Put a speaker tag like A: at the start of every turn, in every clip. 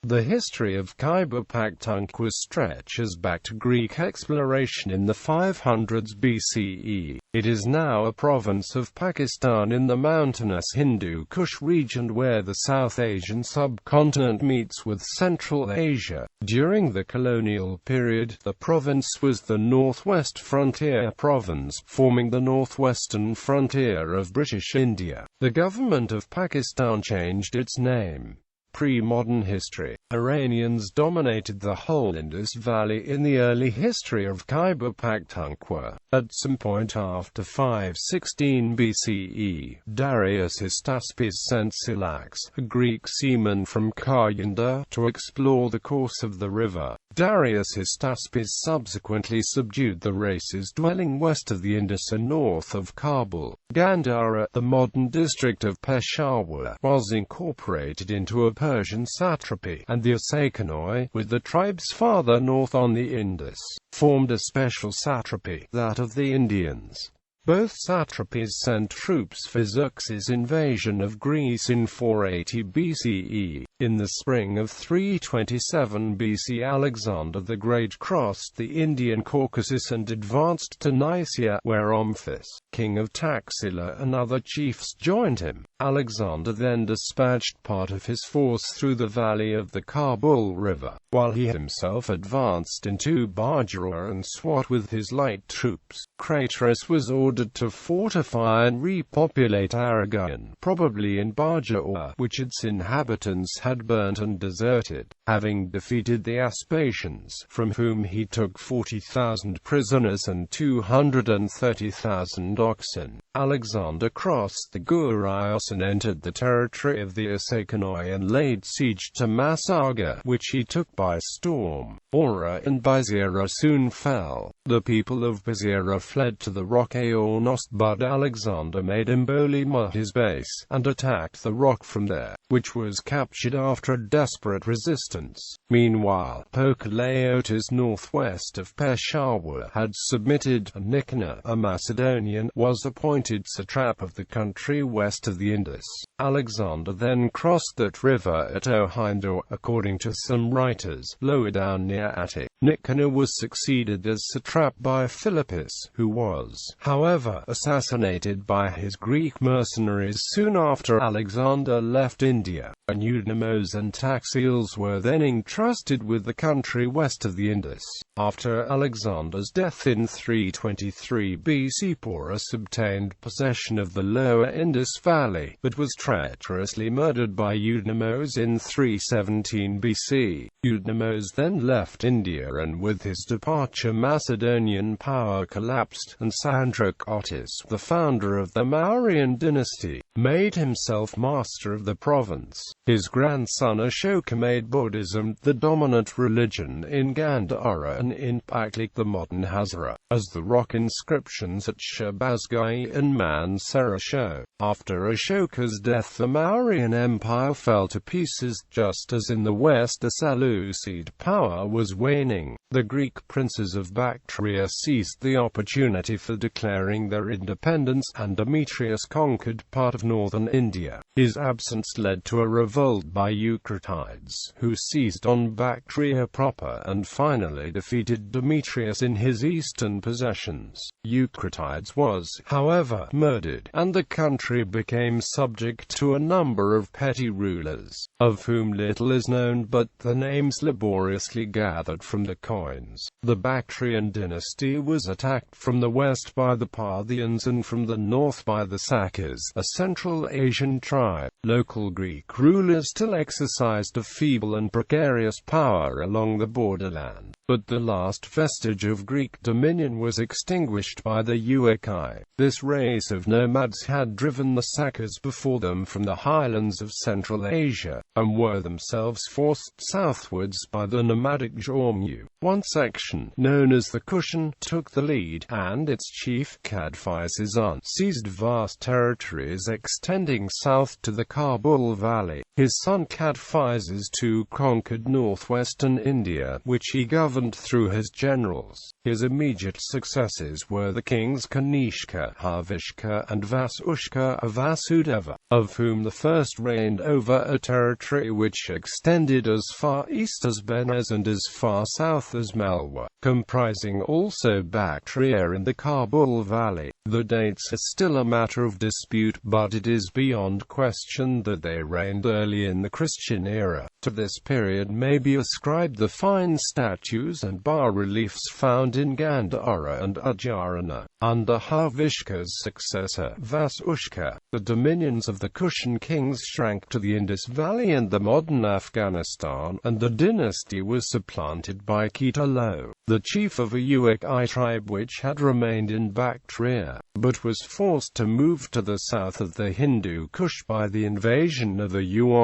A: The history of Khyber Pakhtunkhwa stretches back to Greek exploration in the 500s BCE. It is now a province of Pakistan in the mountainous Hindu Kush region where the South Asian subcontinent meets with Central Asia. During the colonial period, the province was the Northwest Frontier Province, forming the northwestern frontier of British India. The government of Pakistan changed its name. Pre-modern history. Iranians dominated the whole Indus Valley in the early history of Khyber Pakhtunkhwa. At some point after 516 BCE, Darius Hystaspes sent Silax, a Greek seaman from Kayanda, to explore the course of the river. Darius Hystaspes subsequently subdued the races dwelling west of the Indus and north of Kabul. Gandhara, the modern district of Peshawar, was incorporated into a Persian satrapy, and the Asakanoi, with the tribes farther north on the Indus, formed a special satrapy, that of the Indians. Both satrapies sent troops for Xerxes' invasion of Greece in 480 BCE. In the spring of 327 BC, Alexander the Great crossed the Indian Caucasus and advanced to Nicaea, where Omphis, king of Taxila, and other chiefs joined him. Alexander then dispatched part of his force through the valley of the Kabul River, while he himself advanced into Bajra and Swat with his light troops. Craterus was ordered to fortify and repopulate Aragon, probably in Bajra, which its inhabitants had burnt and deserted. Having defeated the Aspasians, from whom he took 40,000 prisoners and 230,000 oxen, Alexander crossed the Gurayos and entered the territory of the Asakanoi and laid siege to Massaga, which he took by storm. Aura and Bizera soon fell. The people of Bizera fled to the rock Aornost, but Alexander made Embolima his base, and attacked the rock from there, which was captured after a desperate resistance. Meanwhile, Pokalaiotis northwest of Peshawar had submitted, and Nicanor, a Macedonian, was appointed satrap of the country west of the Indus. Alexander then crossed that river at Ohindor, according to some writers, lower down near Attic. Nicanor was succeeded as satrap by Philippus, who was, however, assassinated by his Greek mercenaries soon after Alexander left India. Eudemons and Taxiles were then entrusted with the country west of the Indus. After Alexander's death in 323 BC, Porus obtained possession of the lower Indus Valley, but was treacherously murdered by Eudemons in 317 BC. Eudemons then left India, and with his departure Macedonian power collapsed, and Sandrocotis, the founder of the Mauryan dynasty, made himself master of the province. His grandson Ashoka made Buddhism the dominant religion in Gandhara and in Paklik, the modern Hazara, as the rock inscriptions at Shabazgai and Mansehra show. After Ashoka's death, the Mauryan Empire fell to pieces. Just as in the west the Seleucid power was waning, the Greek princes of Bactria seized the opportunity for declaring their independence, and Demetrius conquered part of northern India. His absence led to a revolt by Eucratides, who seized on Bactria proper and finally defeated Demetrius in his eastern possessions. Eucratides was, however, murdered, and the country became subject to a number of petty rulers, of whom little is known but the names laboriously gathered from the coins. The Bactrian Dynasty was attacked from the west by the Parthians and from the north by the Sakas, a Central Asian tribe. Local Greek rulers still exercised a feeble and precarious power along the borderland, but the last vestige of Greek dominion was extinguished by the Uakai. This race of nomads had driven the Sakas before them from the highlands of Central Asia, and were themselves forced southwards by the nomadic Jormu. One section, known as the Kushan, took the lead, and its chief, Kadphisizun, seized vast territories extending south to the Kabul Valley. His son Cadphises II conquered northwestern India, which he governed through his generals. His immediate successors were the kings Kanishka, Harvishka, and Vasushka of Vasudeva, of whom the first reigned over a territory which extended as far east as Benares and as far south as Malwa, comprising also Bactria and the Kabul Valley. The dates are still a matter of dispute, but it is beyond question that they reigned early in the Christian era. To this period may be ascribed the fine statues and bas-reliefs found in Gandhara and Ujjaina. Under Harvishka's successor, Vasushka, the dominions of the Kushan kings shrank to the Indus Valley and the modern Afghanistan, and the dynasty was supplanted by Kitalo, the chief of a Uighur tribe which had remained in Bactria, but was forced to move to the south of the Hindu Kush by the invasion of the Yuan.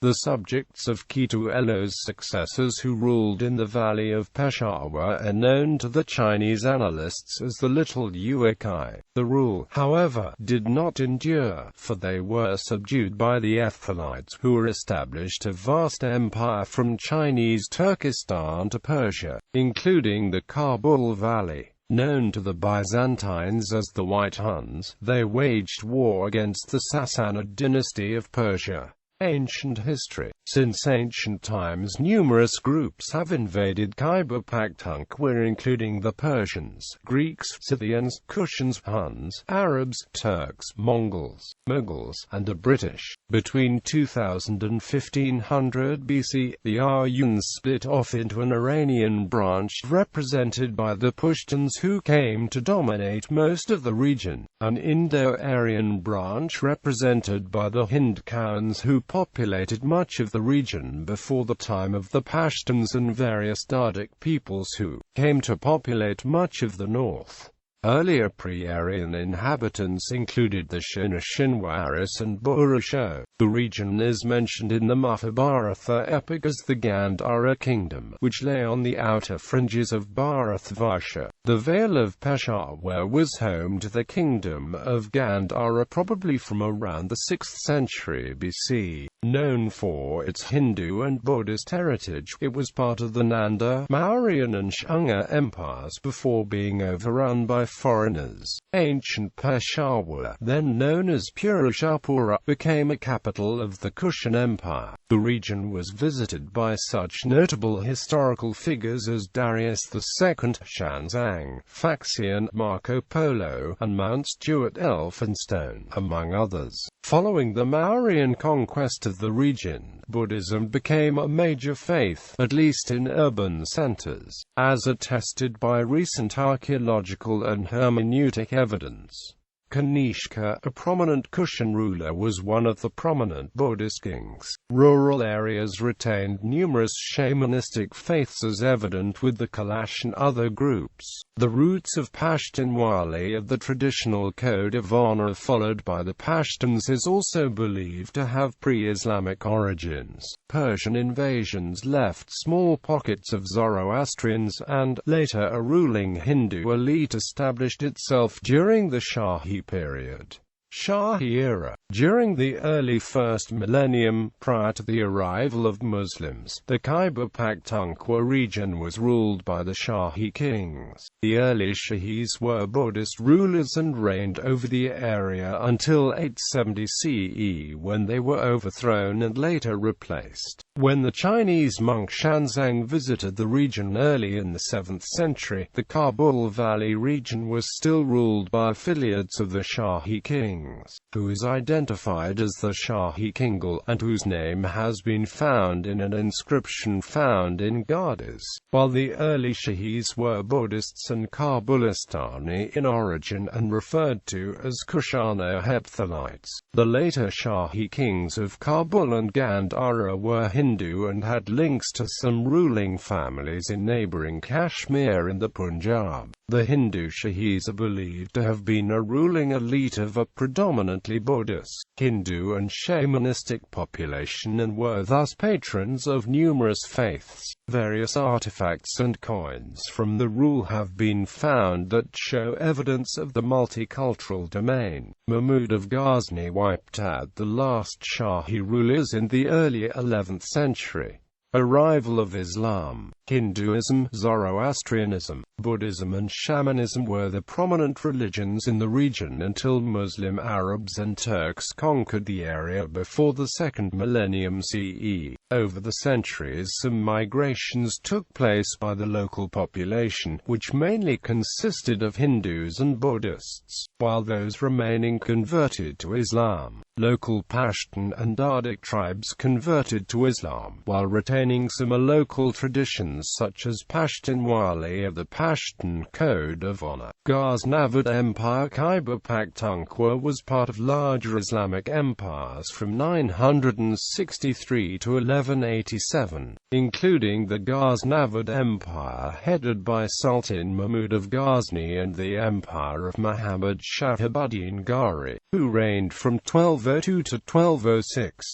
A: The subjects of Kitalo's successors who ruled in the valley of Peshawar are known to the Chinese annalists as the Little Uighur. The rule, however, did not endure, for they were subdued by the Athalites, who established a vast empire from Chinese Turkestan to Persia, including the Kabul Valley. Known to the Byzantines as the White Huns, they waged war against the Sassanid dynasty of Persia. Ancient history. Since ancient times numerous groups have invaded Khyber Pakhtunkhwa, including the Persians, Greeks, Scythians, Kushans, Huns, Arabs, Turks, Mongols, Mughals, and the British. Between 2000 and 1500 BC, the Aryans split off into an Iranian branch represented by the Pashtuns, who came to dominate most of the region, an Indo-Aryan branch represented by the Hindkowans, who populated much of the region before the time of the Pashtuns, and various Dardic peoples who came to populate much of the north. Earlier pre-Aryan inhabitants included the Shinwaris and Burusho. The region is mentioned in the Mahabharata epic as the Gandhara kingdom, which lay on the outer fringes of Bharatvarsha. The Vale of Peshawar was home to the kingdom of Gandhara probably from around the 6th century BC. Known for its Hindu and Buddhist heritage, it was part of the Nanda, Mauryan and Shunga empires before being overrun by foreigners. Ancient Peshawar, then known as Purushapura, became a capital of the Kushan Empire. The region was visited by such notable historical figures as Darius II, Shanzang, Faxian, Marco Polo, and Mount Stuart Elphinstone, among others. Following the Mauryan conquest of the region, Buddhism became a major faith, at least in urban centers, as attested by recent archaeological and hermeneutic evidence. Kanishka, a prominent Kushan ruler, was one of the prominent Buddhist kings. Rural areas retained numerous shamanistic faiths, as evident with the Kalash and other groups. The roots of Pashtunwali of the traditional code of honor followed by the Pashtuns is also believed to have pre-Islamic origins. Persian invasions left small pockets of Zoroastrians, and, later, a ruling Hindu elite established itself during the Shahi period. Shah Era. During the early first millennium, prior to the arrival of Muslims, the Khyber Pakhtunkhwa region was ruled by the Shahi kings. The early Shahis were Buddhist rulers and reigned over the area until 870 CE, when they were overthrown and later replaced. When the Chinese monk Shanzang visited the region early in the 7th century, the Kabul Valley region was still ruled by affiliates of the Shahi kings, who is identified as the Shahi Kingal, and whose name has been found in an inscription found in Gardez. While the early Shahis were Buddhists and Kabulistani in origin and referred to as Kushano-Hephthalites, the later Shahi kings of Kabul and Gandhara were Hindu Hindu and had links to some ruling families in neighbouring Kashmir in the Punjab. The Hindu Shahis are believed to have been a ruling elite of a predominantly Buddhist, Hindu and shamanistic population and were thus patrons of numerous faiths. Various artifacts and coins from the rule have been found that show evidence of the multicultural domain. Mahmud of Ghazni wiped out the last Shahi rulers in the early 11th century. Arrival of Islam. Hinduism, Zoroastrianism, Buddhism and Shamanism were the prominent religions in the region until Muslim Arabs and Turks conquered the area before the 2nd millennium CE. Over the centuries some migrations took place by the local population, which mainly consisted of Hindus and Buddhists, while those remaining converted to Islam. Local Pashtun and Dardic tribes converted to Islam, while retaining some local traditions such as Pashtunwali of the Pashtun Code of Honor. Ghaznavid Empire. Khyber Pakhtunkhwa was part of larger Islamic empires from 963 to 1187, including the Ghaznavid Empire headed by Sultan Mahmud of Ghazni and the Empire of Muhammad Shahabuddin Ghari, who reigned from 1202 to 1206.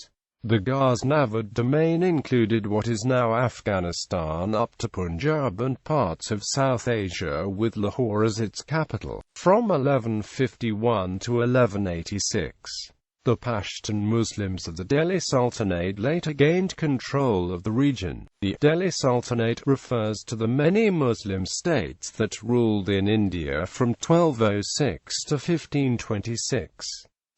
A: The Ghaznavid domain included what is now Afghanistan up to Punjab and parts of South Asia, with Lahore as its capital, from 1151 to 1186. The Pashtun Muslims of the Delhi Sultanate later gained control of the region. The Delhi Sultanate refers to the many Muslim states that ruled in India from 1206 to 1526.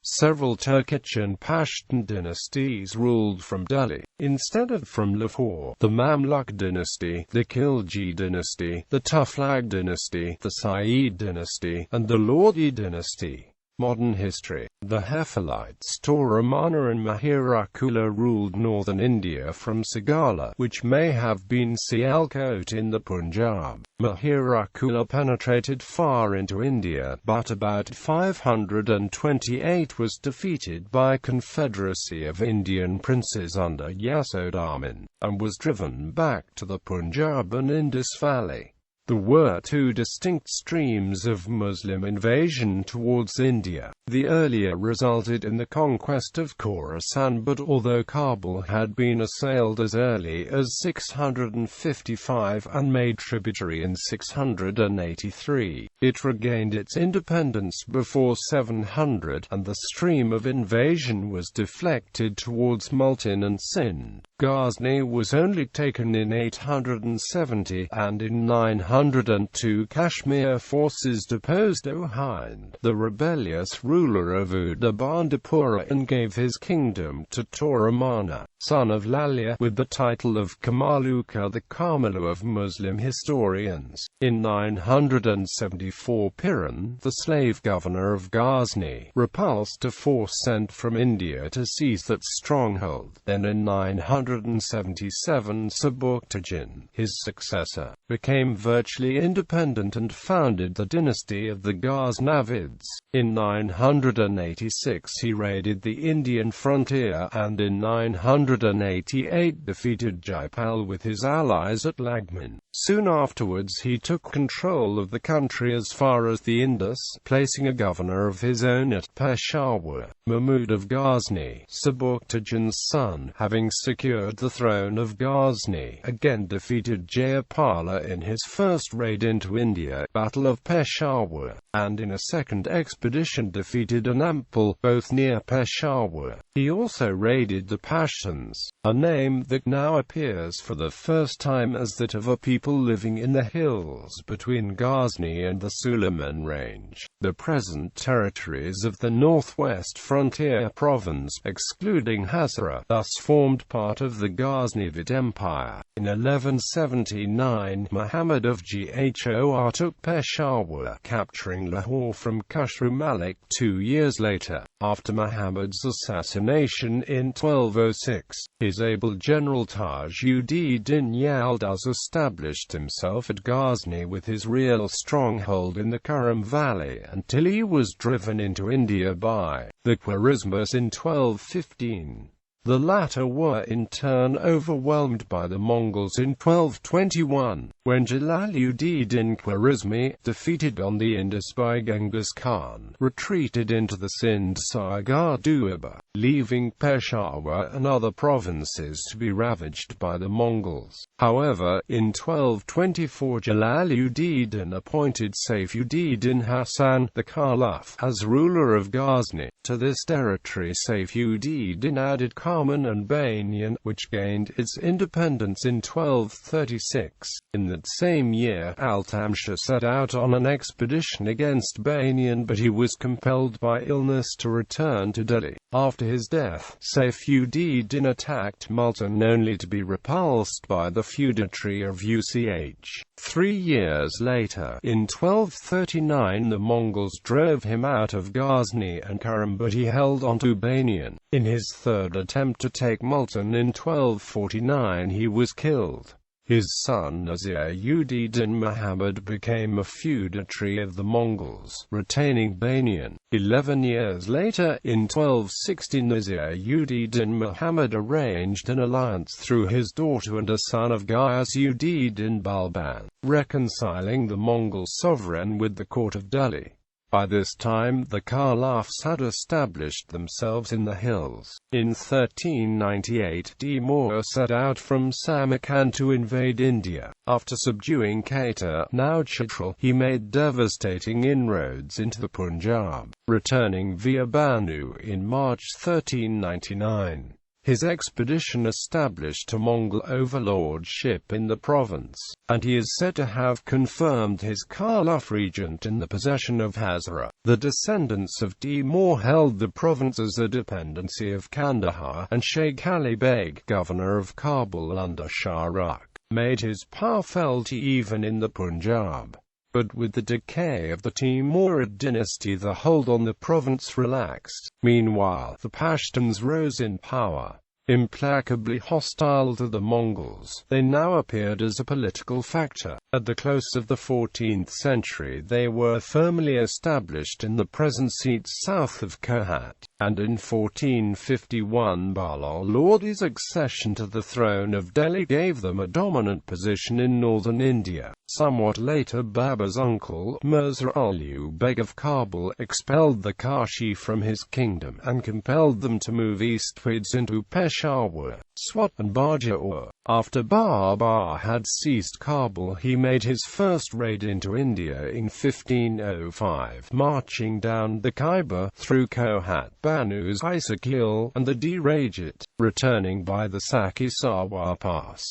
A: Several Turkic and Pashtun dynasties ruled from Delhi, instead of from Lahore: the Mamluk dynasty, the Khilji dynasty, the Tughlaq dynasty, the Sayyid dynasty, and the Lodi dynasty. Modern history. The Hephalites Toramana and Mihirakula ruled northern India from Sagala, which may have been Sialkot in the Punjab. Mihirakula penetrated far into India, but about 528 was defeated by a confederacy of Indian princes under Yasodaman, and was driven back to the Punjab and Indus Valley. There were two distinct streams of Muslim invasion towards India. The earlier resulted in the conquest of Khorasan, but although Kabul had been assailed as early as 655 and made tributary in 683, it regained its independence before 700, and the stream of invasion was deflected towards Multan and Sindh. Ghazni was only taken in 870, and in 902 Kashmir forces deposed Ohind, the rebellious ruler of Udabandapura, and gave his kingdom to Toramana, son of Lalia, with the title of Kamaluka, the Kamalu of Muslim historians. In 974 Piran, the slave governor of Ghazni, repulsed a force sent from India to seize that stronghold. Then in 977 Subuktigin, his successor, became virtually independent and founded the dynasty of the Ghaznavids. In 986 he raided the Indian frontier, and in 988 defeated Jaipal with his allies at Lagman. Soon afterwards he took control of the country as far as the Indus, placing a governor of his own at Peshawar. Mahmud of Ghazni, Subuktigin's son, having secured the throne of Ghazni, again defeated Jayapala in his first raid into India, Battle of Peshawar, and in a second expedition defeated Anampal, both near Peshawar. He also raided the Pashtuns, a name that now appears for the first time as that of a people living in the hills between Ghazni and the Suleiman Range. The present territories of the northwest frontier province, excluding Hazara, thus formed part of the Ghaznavid Empire. In 1179, Muhammad of Ghor took Peshawar, capturing Lahore from Khusru Malik 2 years later. After Muhammad's assassination in 1206, his able general Taj-ud-Din Yildiz established himself at Ghazni with his real stronghold in the Kurram Valley until he was driven into India by the Khwarizmis in 1215. The latter were in turn overwhelmed by the Mongols in 1221, when Jalaluddin Khwarizmi, defeated on the Indus by Genghis Khan, retreated into the Sindh Sagar Doaba, leaving Peshawar and other provinces to be ravaged by the Mongols. However, in 1224 Jalaluddin appointed Saifuddin Hasan, the Caliph, as ruler of Ghazni. To this territory Saifuddin added Karman and Banian, which gained its independence in 1236. In that same year, Al-Tamsha set out on an expedition against Banian, but he was compelled by illness to return to Delhi. After his death, Saifuddin attacked Multan only to be repulsed by the feudatory of Uch. 3 years later, in 1239, the Mongols drove him out of Ghazni and Karam, but he held on to Banian. In his third attempt to take Multan in 1249, he was killed. His son Nasir-ud-Din Muhammad became a feudatory of the Mongols, retaining Banian. 11 years later, in 1260, Nasir-ud-Din Muhammad arranged an alliance through his daughter and a son of Ghiyas-ud-Din Balban, reconciling the Mongol sovereign with the court of Delhi. By this time, the Caliphs had established themselves in the hills. In 1398, Timur set out from Samarkand to invade India. After subduing Quetta, now Chitral, he made devastating inroads into the Punjab, returning via Banu in March 1399. His expedition established a Mongol overlordship in the province, and he is said to have confirmed his Caliph regent in the possession of Hazara. The descendants of Timur held the province as a dependency of Kandahar, and Sheikh Ali Beg, governor of Kabul under Shah Era, made his power felt even in the Punjab. But with the decay of the Timurid dynasty, the hold on the province relaxed. Meanwhile, the Pashtuns rose in power. Implacably hostile to the Mongols, they now appeared as a political factor. At the close of the 14th century, they were firmly established in the present seats south of Kohat, and in 1451 Balal Lodi's accession to the throne of Delhi gave them a dominant position in northern India. Somewhat later, Babur's uncle, Mirza Ulu Beg of Kabul, expelled the Kashi from his kingdom, and compelled them to move eastwards into Peshawar, Swat and Bajor. After Babar had seized Kabul, he made his first raid into India in 1505, marching down the Khyber, through Kohat, Banu's Isakil, and the Derajat, returning by the Sakhi-Sarwar Pass.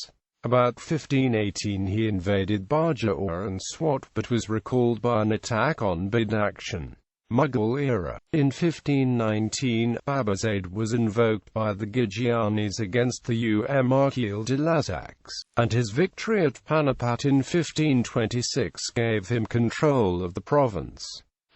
A: About 1518 he invaded Bajor and Swat, but was recalled by an attack on Badakhshan. Mughal Era. In 1519, Babur's aid was invoked by the Gijyanis against the Umarkil de Lazaks, and his victory at Panipat in 1526 gave him control of the province.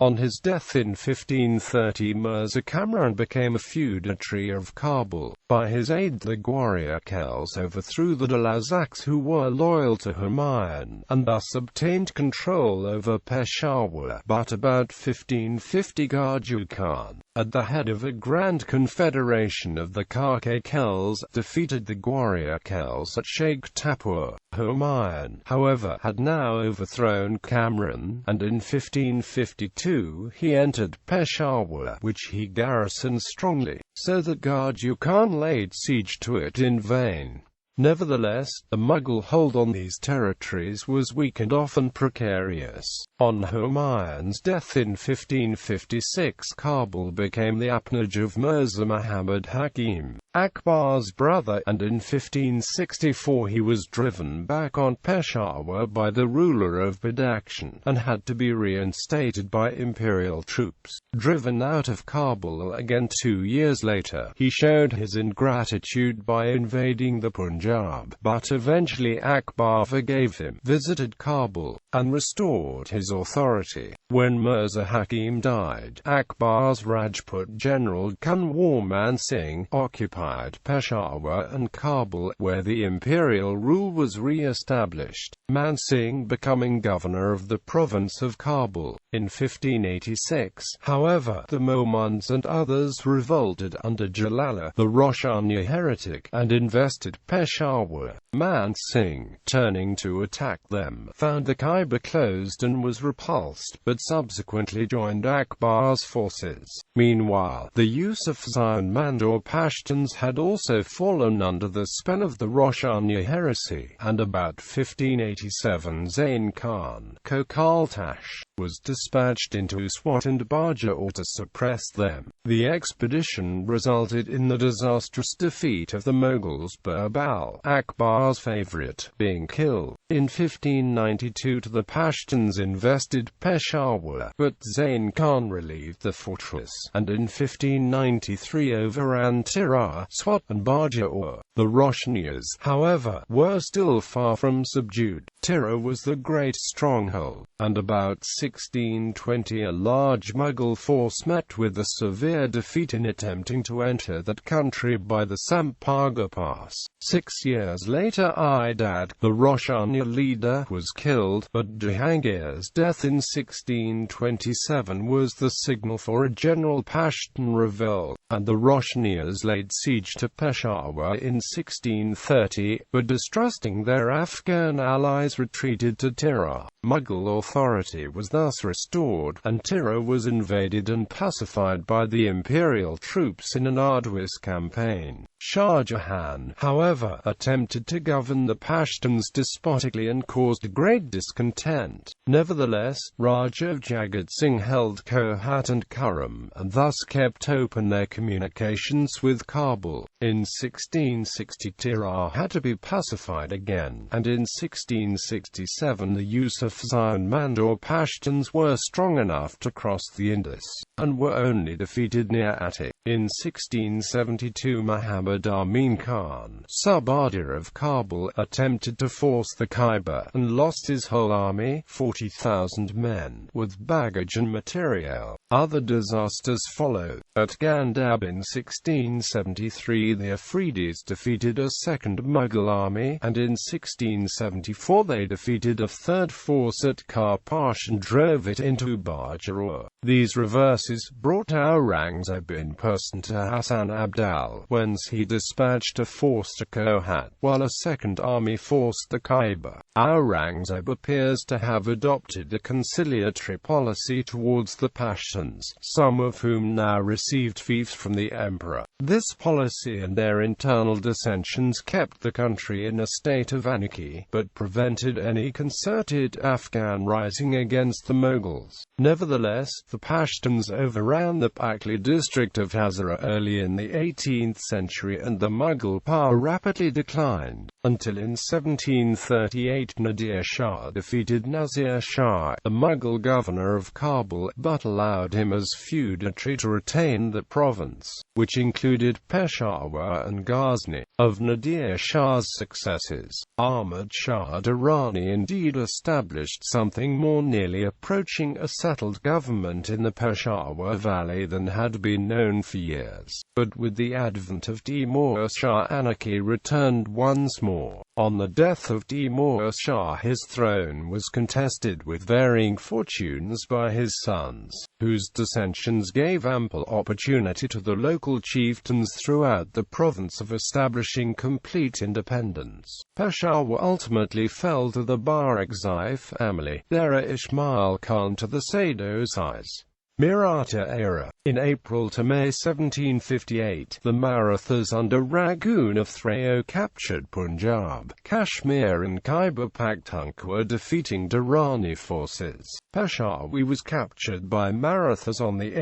A: On his death in 1530, Mirza Kamran became a feudatory of Kabul. By his aid, the Gwariakels overthrew the Lazaks, who were loyal to Humayun, and thus obtained control over Peshawar. But about 1550, Gaju Khan, at the head of a grand confederation of the Kakakels, defeated the Gwariakels at Sheikh Tapur. Humayun, however, had now overthrown Kamran, and in 1552 he entered Peshawar, which he garrisoned strongly, so that Gaju Khan laid siege to it in vain. Nevertheless, the Mughal hold on these territories was weak and often precarious. On Humayun's death in 1556, Kabul became the appanage of Mirza Muhammad Hakim, Akbar's brother, and in 1564 he was driven back on Peshawar by the ruler of Badakhshan, and had to be reinstated by imperial troops. Driven out of Kabul again 2 years later, he showed his ingratitude by invading the Punjab, but eventually Akbar forgave him, visited Kabul, and restored his authority. When Mirza Hakim died, Akbar's Rajput general Kunwar Man Singh occupied occupied Peshawar and Kabul, where the imperial rule was re-established, Man Singh becoming governor of the province of Kabul. In 1586, however, the Mohmunds and others revolted under Jalala, the Roshania heretic, and invested Peshawar. Man Singh, turning to attack them, found the Khyber closed and was repulsed, but subsequently joined Akbar's forces. Meanwhile, the Yusufzai Mandor Pashtuns had also fallen under the spell of the Roshania heresy, and about 1587 Zain Khan Kokaltash was dispatched into Swat and Bajor to suppress them. The expedition resulted in the disastrous defeat of the Mughals, Birbal, Akbar's favorite, being killed. In 1592 the Pashtuns invested Peshawar, but Zain Khan relieved the fortress, and in 1593 overran Tirah, Swat and Bajor. The Roshanias, however, were still far from subdued. Tirah was the great stronghold, and about 1620 a large Mughal force met with a severe defeat in attempting to enter that country by the Sampaga Pass. 6 years later Idad, the Roshania leader, was killed, but Jahangir's death in 1627 was the signal for a general Pashtun revolt, and the Roshanias laid siege to Peshawar in 1630, but distrusting their Afghan allies retreated to Tirah. Mughal authority was thus restored, and Tirah was invaded and pacified by the imperial troops in an arduous campaign. Shah Jahan, however, attempted to govern the Pashtuns despotically and caused great discontent. Nevertheless, Raja Jagat Singh held Kohat and Kurram, and thus kept open their communications with Kabul. In 1660 Tirah had to be pacified again, and in 1667 the Yusufzai and Mandor Pashtuns were strong enough to cross the Indus, and were only defeated near Attic. In 1672 Muhammad Amin Khan, Subadar of Kabul, attempted to force the Khyber, and lost his whole army, 40,000 men, with baggage and material. Other disasters followed. At Gandhab in 1673 the Afridis defeated a second Mughal army, and in 1674 they defeated a third force at Karpash and drove it into Bajor. These reverses brought Aurangzeb in person to Hassan Abdal, whence he dispatched a force to Kohat, while a second army forced the Khyber. Aurangzeb appears to have adopted a conciliatory policy towards the Pashtuns, some of whom now received fiefs from the emperor. This policy and their internal dissensions kept the country in a state of anarchy, but prevented any concerted Afghan rising against the Mughals. Nevertheless, the Pashtuns overran the Pakli district of Hazara early in the 18th century, and the Mughal power rapidly declined, until in 1738 Nadir Shah defeated Nazir Shah, the Mughal governor of Kabul, but allowed him as feudatory to retain the province, which included Peshawar and Ghazni. Of Nadir Shah's successors, Ahmad Shah Durrani indeed established something more nearly approaching a settled government in the Peshawar Valley than had been known for years. But with the advent of Timur Shah, anarchy returned once more. On the death of Timur Shah, his throne was contested with varying fortunes by his sons, whose dissensions gave ample opportunity to the local chieftains throughout the province of establishing complete independence. Peshawar ultimately fell to the Barakzai family, Dera Ismail Khan to the Sadozis. Maratha era. In April to May 1758, the Marathas under Raghun of Threo captured Punjab, Kashmir and Khyber Pakhtunkhwa, defeating Durrani forces. Peshawar was captured by Marathas on 8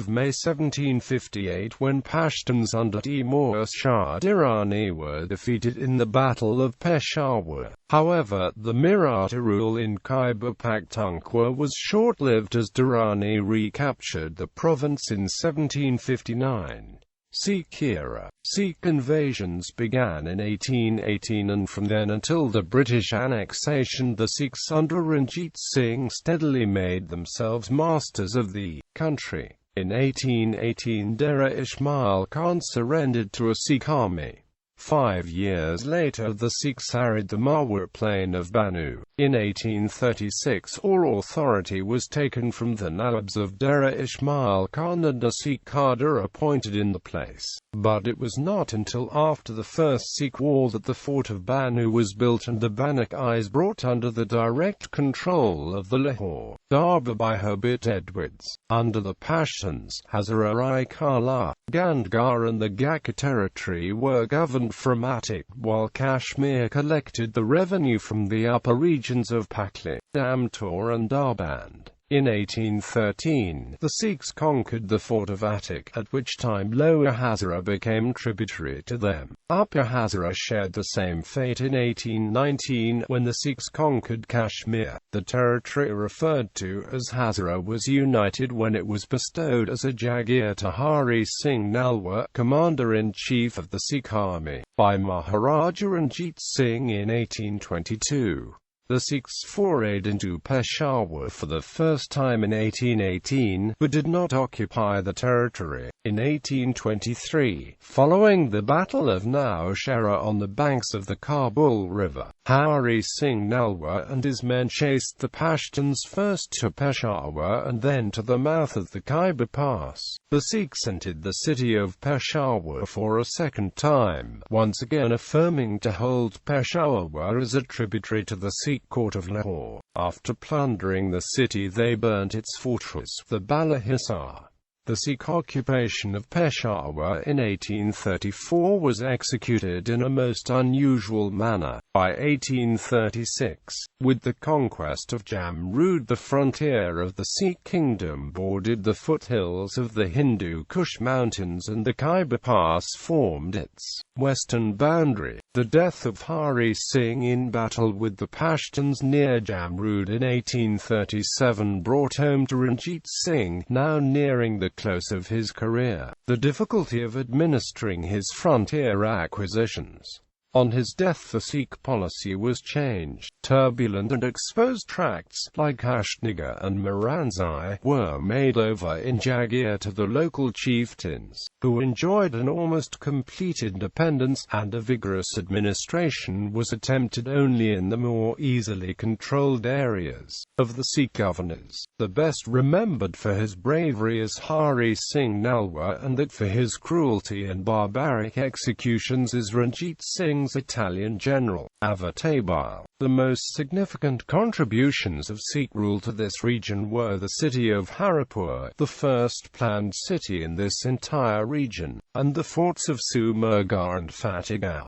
A: May 1758 when Pashtuns under Timur Shah Durrani were defeated in the Battle of Peshawar. However, the Maratha rule in Khyber Pakhtunkhwa was short-lived as Durrani recaptured the province in 1759. Sikh era. Sikh invasions began in 1818, and from then until the British annexation the Sikhs under Ranjit Singh steadily made themselves masters of the country. In 1818 Dera Ismail Khan surrendered to a Sikh army. 5 years later the Sikhs harried the Marwar plain of Banu. In 1836 all authority was taken from the Nawabs of Dera Ismail Khan and a Sikh cadre appointed in the place. But it was not until after the First Sikh War that the fort of Banu was built and the Banakis brought under the direct control of the Lahore Darbar by Herbert Edwards. Under the Pashtuns, Hazara-i-Kala, Gandhar and the Ghakkar territory were governed from Attic, while Kashmir collected the revenue from the upper regions of Pakli, Damtor and Darband. In 1813, the Sikhs conquered the fort of Attic, at which time Lower Hazara became tributary to them. Upper Hazara shared the same fate in 1819 when the Sikhs conquered Kashmir. The territory referred to as Hazara was united when it was bestowed as a Jaghir to Hari Singh Nalwa, Commander-in-Chief of the Sikh army, by Maharaja Ranjit Singh in 1822. The Sikhs forayed into Peshawar for the first time in 1818, but did not occupy the territory. In 1823, following the Battle of Naushera on the banks of the Kabul River, Hari Singh Nalwa and his men chased the Pashtuns first to Peshawar and then to the mouth of the Khyber Pass. The Sikhs entered the city of Peshawar for a second time, once again affirming to hold Peshawar as a tributary to the Sikh court of Lahore. After plundering the city they burnt its fortress, the Bala Hisar. The Sikh occupation of Peshawar in 1834 was executed in a most unusual manner. By 1836, with the conquest of Jamrud, the frontier of the Sikh kingdom bordered the foothills of the Hindu Kush mountains and the Khyber Pass formed its western boundary. The death of Hari Singh in battle with the Pashtuns near Jamrud in 1837 brought home to Ranjit Singh, now nearing the close of his career, the difficulty of administering his frontier acquisitions. On his death the Sikh policy was changed. Turbulent and exposed tracts, like Hashtnagar and Miranzai, were made over in Jaghir to the local chieftains, who enjoyed an almost complete independence, and a vigorous administration was attempted only in the more easily controlled areas. Of the Sikh governors, the best remembered for his bravery is Hari Singh Nalwa, and that for his cruelty and barbaric executions is Ranjit Singh's Italian general, Avatabile. The most significant contributions of Sikh rule to this region were the city of Haripur, the first planned city in this entire region, and the forts of Sumurgarh and Fatehgarh.